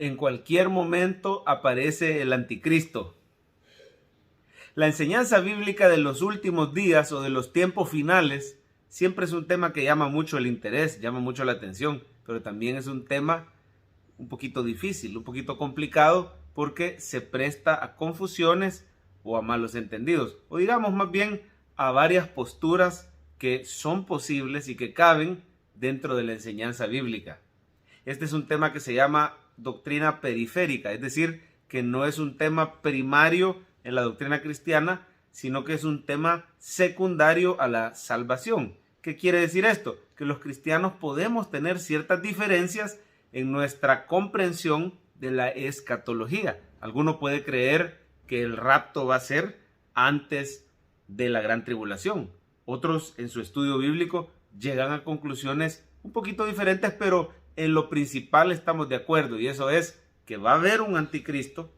En cualquier momento aparece el anticristo. La enseñanza bíblica de los últimos días o de los tiempos finales siempre es un tema que llama mucho el interés, llama mucho la atención, pero también es un tema un poquito difícil, un poquito complicado, porque se presta a confusiones o a malos entendidos, o digamos más bien a varias posturas que son posibles y que caben dentro de la enseñanza bíblica. Este es un tema que se llama doctrina periférica, es decir, que no es un tema primario en la doctrina cristiana, sino que es un tema secundario a la salvación. ¿Qué quiere decir esto? Que los cristianos podemos tener ciertas diferencias en nuestra comprensión de la escatología. Alguno puede creer que el rapto va a ser antes de la gran tribulación. Otros en su estudio bíblico llegan a conclusiones un poquito diferentes, pero en lo principal estamos de acuerdo, y eso es que va a haber un anticristo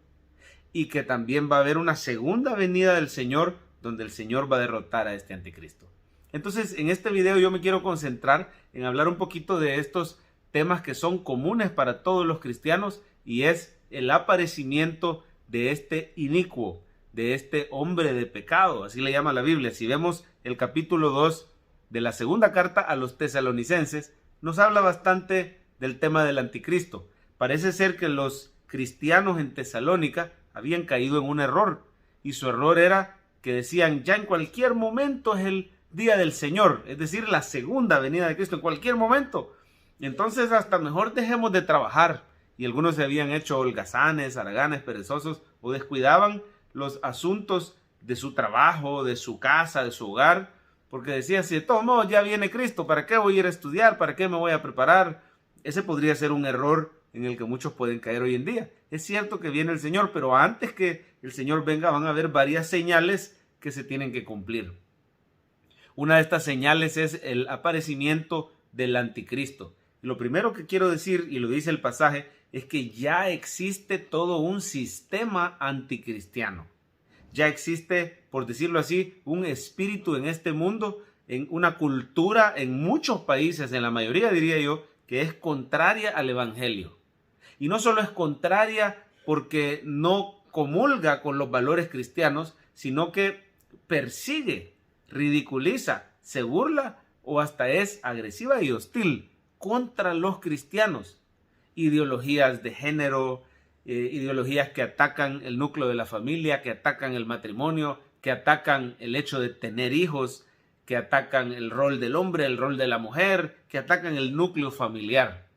y que también va a haber una segunda venida del Señor, donde el Señor va a derrotar a este anticristo. Entonces, en este video yo me quiero concentrar en hablar un poquito de estos temas que son comunes para todos los cristianos, y es el aparecimiento de este inicuo, de este hombre de pecado, así le llama la Biblia. Si vemos el capítulo 2 de la segunda carta a los tesalonicenses, nos habla bastante del tema del anticristo. Parece ser que los cristianos en Tesalónica habían caído en un error, y su error era que decían: ya en cualquier momento es el día del Señor, es decir, la segunda venida de Cristo, en cualquier momento. Entonces hasta mejor dejemos de trabajar. Y algunos se habían hecho holgazanes, haraganes, perezosos, o descuidaban los asuntos de su trabajo, de su casa, de su hogar, porque decían: si de todos modos ya viene Cristo, ¿para qué voy a ir a estudiar? ¿Para qué me voy a preparar? Ese podría ser un error en el que muchos pueden caer hoy en día. Es cierto que viene el Señor, pero antes que el Señor venga van a haber varias señales que se tienen que cumplir. Una de estas señales es el aparecimiento del anticristo. Y lo primero que quiero decir, y lo dice el pasaje, es que ya existe todo un sistema anticristiano. Ya existe, por decirlo así, un espíritu en este mundo, en una cultura en muchos países, en la mayoría diría yo, que es contraria al evangelio. Y no solo es contraria porque no comulga con los valores cristianos, sino que persigue, ridiculiza, se burla o hasta es agresiva y hostil contra los cristianos. Ideologías de género, ideologías que atacan el núcleo de la familia, que atacan el matrimonio, que atacan el hecho de tener hijos, que atacan el rol del hombre, el rol de la mujer, que atacan el núcleo familiar.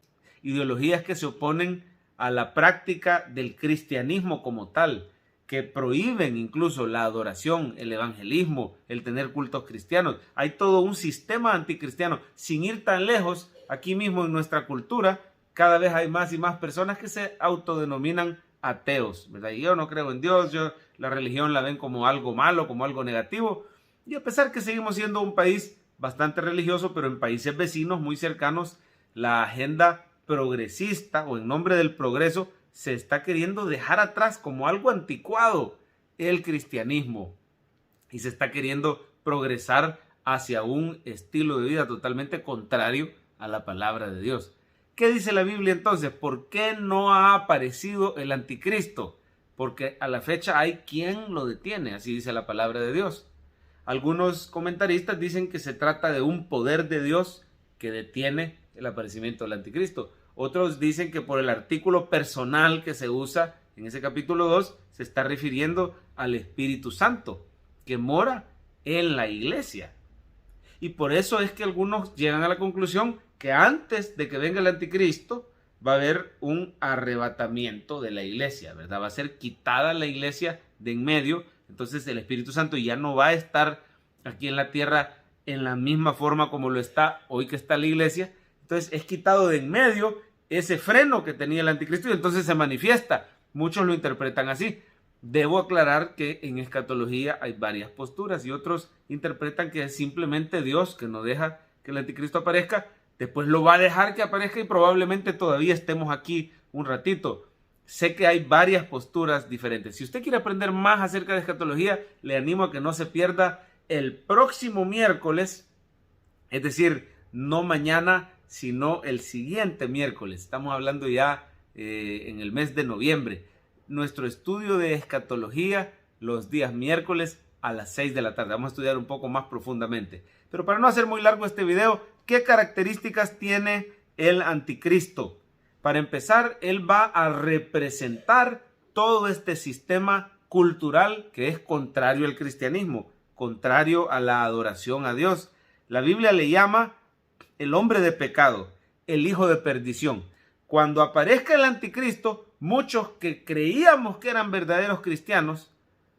Ideologías que se oponen a la práctica del cristianismo como tal, que prohíben incluso la adoración, el evangelismo, el tener cultos cristianos. Hay todo un sistema anticristiano. Sin ir tan lejos, aquí mismo en nuestra cultura, cada vez hay más y más personas que se autodenominan ateos, ¿verdad? Y yo no creo en Dios, la religión la ven como algo malo, como algo negativo. Y a pesar que seguimos siendo un país bastante religioso, pero en países vecinos muy cercanos, la agenda progresista o en nombre del progreso se está queriendo dejar atrás como algo anticuado el cristianismo, y se está queriendo progresar hacia un estilo de vida totalmente contrario a la palabra de Dios. ¿Qué dice la Biblia entonces? ¿Por qué no ha aparecido el anticristo? Porque a la fecha hay quien lo detiene, así dice la palabra de Dios. Algunos comentaristas dicen que se trata de un poder de Dios que detiene el aparecimiento del anticristo. Otros dicen que por el artículo personal que se usa en ese capítulo 2 se está refiriendo al Espíritu Santo que mora en la iglesia. Y por eso es que algunos llegan a la conclusión que antes de que venga el anticristo va a haber un arrebatamiento de la iglesia, ¿verdad? Va a ser quitada la iglesia de en medio. Entonces el Espíritu Santo ya no va a estar aquí en la tierra en la misma forma como lo está hoy que está la iglesia. Entonces es quitado de en medio ese freno que tenía el anticristo y entonces se manifiesta. Muchos lo interpretan así. Debo aclarar que en escatología hay varias posturas, y otros interpretan que es simplemente Dios que no deja que el anticristo aparezca. Después lo va a dejar que aparezca y probablemente todavía estemos aquí un ratito. Sé que hay varias posturas diferentes. Si usted quiere aprender más acerca de escatología, le animo a que no se pierda el próximo miércoles, es decir, no mañana, sino el siguiente miércoles. Estamos hablando ya en el mes de noviembre. Nuestro estudio de escatología los días miércoles a las 6 de la tarde. Vamos a estudiar un poco más profundamente. Pero para no hacer muy largo este video, ¿qué características tiene el anticristo? Para empezar, él va a representar todo este sistema cultural que es contrario al cristianismo, contrario a la adoración a Dios. La Biblia le llama el hombre de pecado, el hijo de perdición. Cuando aparezca el anticristo, muchos que creíamos que eran verdaderos cristianos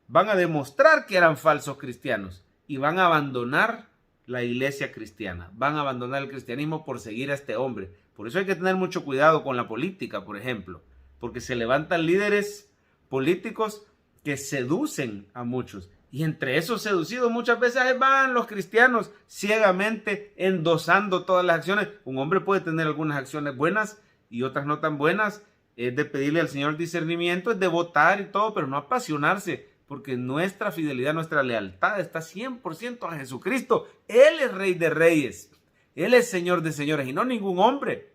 van a demostrar que eran falsos cristianos y van a abandonar la iglesia cristiana, van a abandonar el cristianismo por seguir a este hombre. Por eso hay que tener mucho cuidado con la política, por ejemplo, porque se levantan líderes políticos que seducen a muchos. Y entre esos seducidos muchas veces van los cristianos ciegamente endosando todas las acciones. Un hombre puede tener algunas acciones buenas y otras no tan buenas. Es de pedirle al Señor discernimiento, es de votar y todo, pero no apasionarse, porque nuestra fidelidad, nuestra lealtad está 100% a Jesucristo. Él es Rey de Reyes, Él es Señor de Señores y no ningún hombre.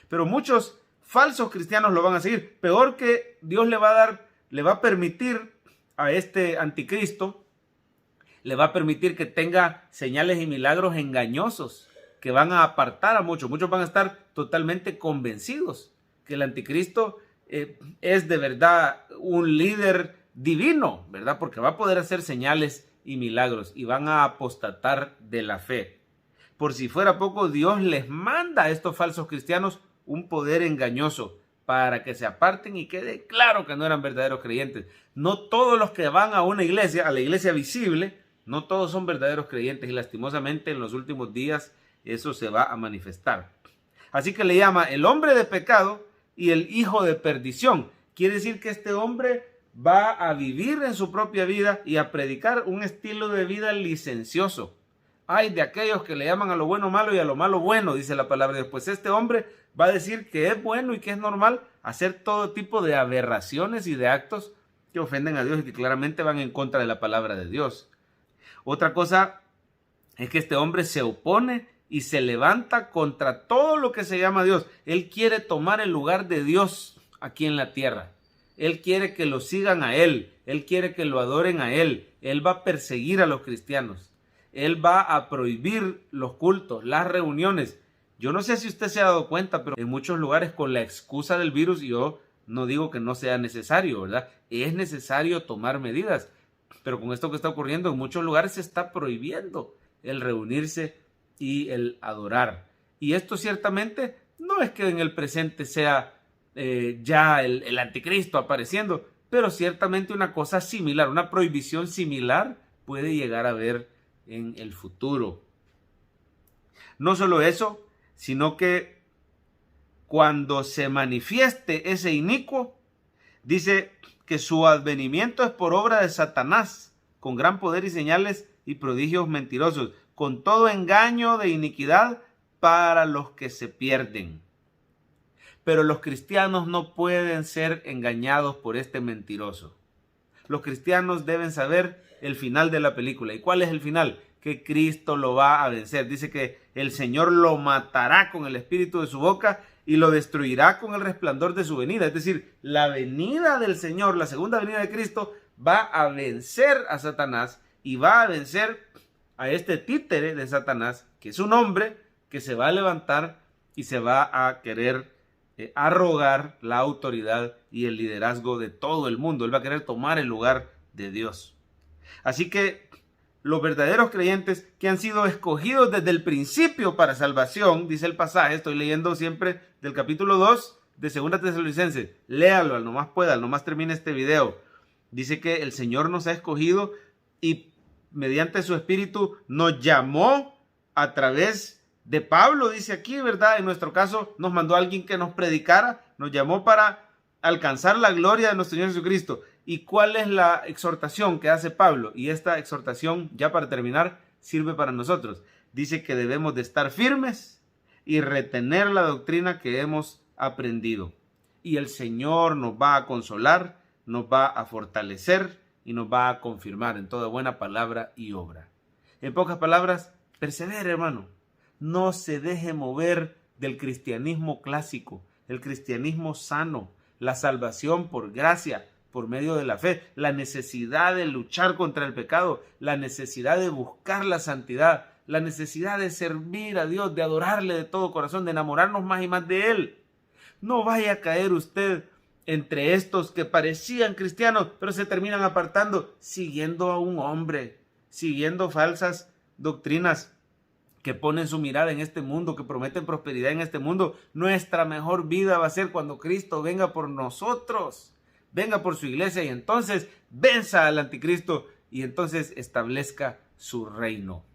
Pero muchos falsos cristianos lo van a seguir. Peor que Dios le va a permitir a este anticristo, le va a permitir que tenga señales y milagros engañosos que van a apartar a muchos. Muchos van a estar totalmente convencidos que el anticristo es de verdad un líder divino, ¿verdad? Porque va a poder hacer señales y milagros y van a apostatar de la fe. Por si fuera poco, Dios les manda a estos falsos cristianos un poder engañoso para que se aparten y quede claro que no eran verdaderos creyentes. No todos los que van a una iglesia, a la iglesia visible, no todos son verdaderos creyentes y lastimosamente en los últimos días eso se va a manifestar. Así que le llama el hombre de pecado y el hijo de perdición. Quiere decir que este hombre va a vivir en su propia vida y a predicar un estilo de vida licencioso. Hay de aquellos que le llaman a lo bueno malo y a lo malo bueno, dice la palabra de Dios. Pues este hombre va a decir que es bueno y que es normal hacer todo tipo de aberraciones y de actos que ofenden a Dios y que claramente van en contra de la palabra de Dios. Otra cosa es que este hombre se opone y se levanta contra todo lo que se llama Dios. Él quiere tomar el lugar de Dios aquí en la tierra. Él quiere que lo sigan a Él. Él quiere que lo adoren a Él. Él va a perseguir a los cristianos. Él va a prohibir los cultos, las reuniones. Yo no sé si usted se ha dado cuenta, pero en muchos lugares con la excusa del virus, yo no digo que no sea necesario, ¿verdad? Es necesario tomar medidas. Pero con esto que está ocurriendo, en muchos lugares se está prohibiendo el reunirse y el adorar. Y esto ciertamente no es que en el presente sea ya el anticristo apareciendo, pero ciertamente una cosa similar, una prohibición similar puede llegar a haber en el futuro. No solo eso, sino que cuando se manifieste ese inicuo, dice que su advenimiento es por obra de Satanás, con gran poder y señales y prodigios mentirosos, con todo engaño de iniquidad para los que se pierden. Pero los cristianos no pueden ser engañados por este mentiroso. Los cristianos deben saber el final de la película. ¿Y cuál es el final? Que Cristo lo va a vencer. Dice que el Señor lo matará con el espíritu de su boca y lo destruirá con el resplandor de su venida. Es decir, la venida del Señor, la segunda venida de Cristo, va a vencer a Satanás y va a vencer a este títere de Satanás, que es un hombre que se va a levantar y se va a querer arrogar la autoridad y el liderazgo de todo el mundo. Él va a querer tomar el lugar de Dios. Así que los verdaderos creyentes que han sido escogidos desde el principio para salvación, dice el pasaje, estoy leyendo siempre del capítulo 2 de 2 Tesalonicenses, léalo al nomás pueda, al nomás termine este video. Dice que el Señor nos ha escogido y mediante su espíritu nos llamó a través de Pablo, dice aquí, ¿verdad? En nuestro caso nos mandó a alguien que nos predicara, nos llamó para alcanzar la gloria de nuestro Señor Jesucristo. ¿Y cuál es la exhortación que hace Pablo? Y esta exhortación, ya para terminar, sirve para nosotros. Dice que debemos de estar firmes y retener la doctrina que hemos aprendido. Y el Señor nos va a consolar, nos va a fortalecer y nos va a confirmar en toda buena palabra y obra. En pocas palabras, persevere, hermano. No se deje mover del cristianismo clásico. el cristianismo sano, la salvación por gracia, por medio de la fe, la necesidad de luchar contra el pecado, la necesidad de buscar la santidad, la necesidad de servir a Dios, de adorarle de todo corazón, de enamorarnos más y más de Él. No vaya a caer usted entre estos que parecían cristianos, pero se terminan apartando, siguiendo a un hombre, siguiendo falsas doctrinas que ponen su mirada en este mundo, que prometen prosperidad en este mundo. Nuestra mejor vida va a ser cuando Cristo venga por nosotros, venga por su iglesia y entonces venza al anticristo y entonces establezca su reino.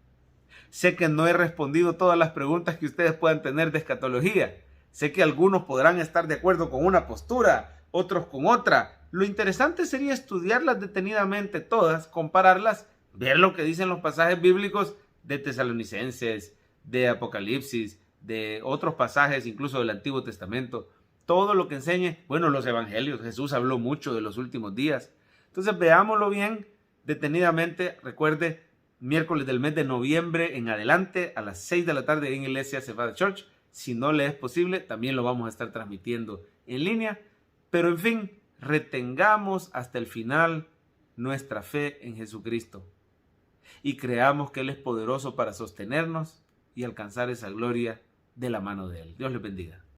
Sé que no he respondido todas las preguntas que ustedes puedan tener de escatología. Sé que algunos podrán estar de acuerdo con una postura, otros con otra. Lo interesante sería estudiarlas detenidamente todas, compararlas, ver lo que dicen los pasajes bíblicos de Tesalonicenses, de Apocalipsis, de otros pasajes incluso del Antiguo Testamento. Todo lo que enseñe, bueno, los evangelios, Jesús habló mucho de los últimos días. Entonces veámoslo bien, detenidamente. Recuerde, miércoles del mes de noviembre en adelante a las 6 de la tarde en Iglesia Cefada Church. Si no le es posible, también lo vamos a estar transmitiendo en línea. Pero en fin, retengamos hasta el final nuestra fe en Jesucristo y creamos que Él es poderoso para sostenernos y alcanzar esa gloria de la mano de Él. Dios les bendiga.